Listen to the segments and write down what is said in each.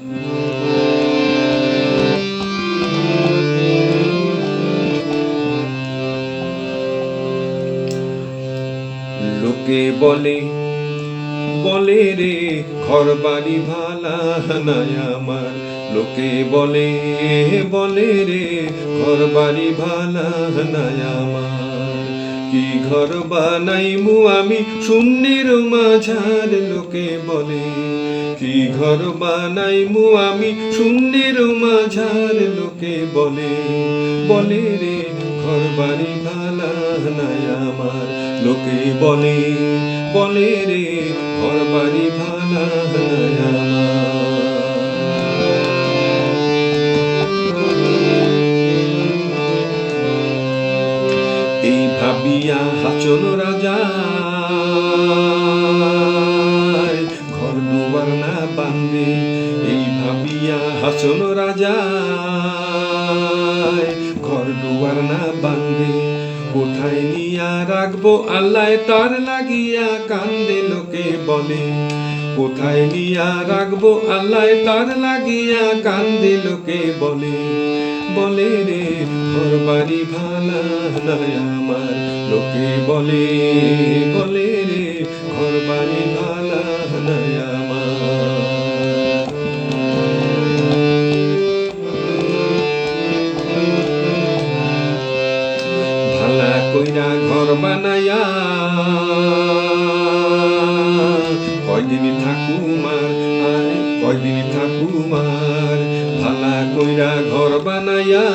লোকে বলে বলে রে ঘর বাড়ি ভালা নাই আমার। লোকে বলে বলে রে ঘর বাড়ি ভালা নাই আমার। কি ঘর বানাইমু আমি শূন্যের মাঝার। লোকে বলে কি ঘর বানাইমু আমি শূন্যের মাঝার। লোকে বলে বলে রে ঘর বাড়ি ভালা নাই আমার। লোকে বলে বলে রে ঘর বাড়ি ভালা নাই আমার। এই ভাবিয়া হাচন রাজা ঘর দুয়ার না বান্ধে। এই ভাবিয়া হাসন রাজা ঘর দুয়ার না বান্ধে। কোথায় নিয়া রাখবো আল্লাহ তার লাগিয়া কান্দে। লোকে বলে কোথায় নিয়া রাখবো আল্লাহ তার লাগিয়া কান্দে। লোকে বলে বলে রে ঘর বাড়ি ভালা নাই আমার। লোকে বলে বলে রে ঘর বাড়ি ভালা নাই আমার। ভালা কইরা ঘর বানায়া কয়দিন থাকুমার আরে কয়দিন থাকুমার। ভালা কইরা ঘর বানায়া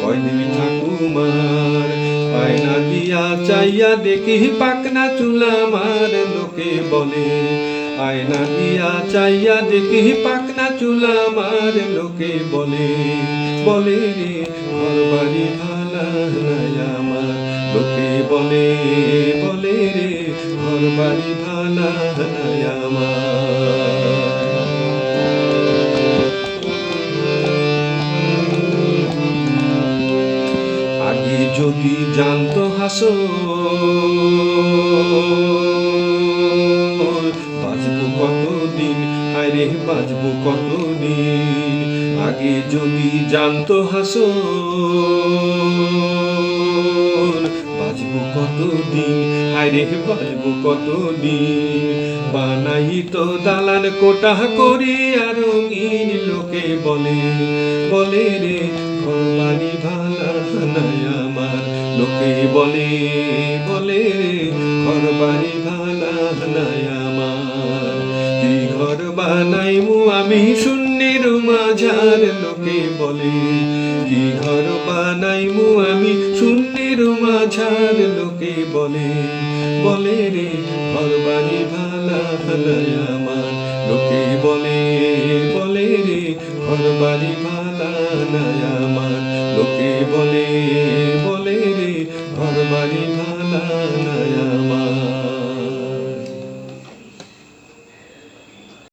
কয়দিন থাকুমার। আয়না দিয়া চাইয়া দেখি পাকনা চুলা মার। লোকে বলে আয়না দিয়া চাইয়া দেখি পাকনা চুলা মার। লোকে বলে বলে রে ঘর বাড়ি ভালা নাই আমার। লোকে বলে বলে রে ঘর বাড়ি ভালা নাই আমার। আগে যদি জানতো হাসো বাঁচবো কতদিন আরে বাঁচবো কতদিন। আগে যদি জানতো হাসো বাঁচবো কতদিন আরে বাঁচবো কতদিন। বানাই তো দালান কোটা করি আর রঙিন। লোকে বলে বলে রে ঘর বাড়ি ভালা নাই আমার। লোকে বলে বলে রে ঘর বাড়ি ভালা নাই আমার। কি ঘর বানাইমু আমি শূন্যের মাঝার। লোকে বলে কি ঘর বানাইমু আমি শূন্যের মাঝার। লোকে বলে বলে রে ঘর বাড়ি ভালা নাই আমার। লোকে বলে বলে রে ঘর বাড়ি ভালা নাই আমার। লোকে বলে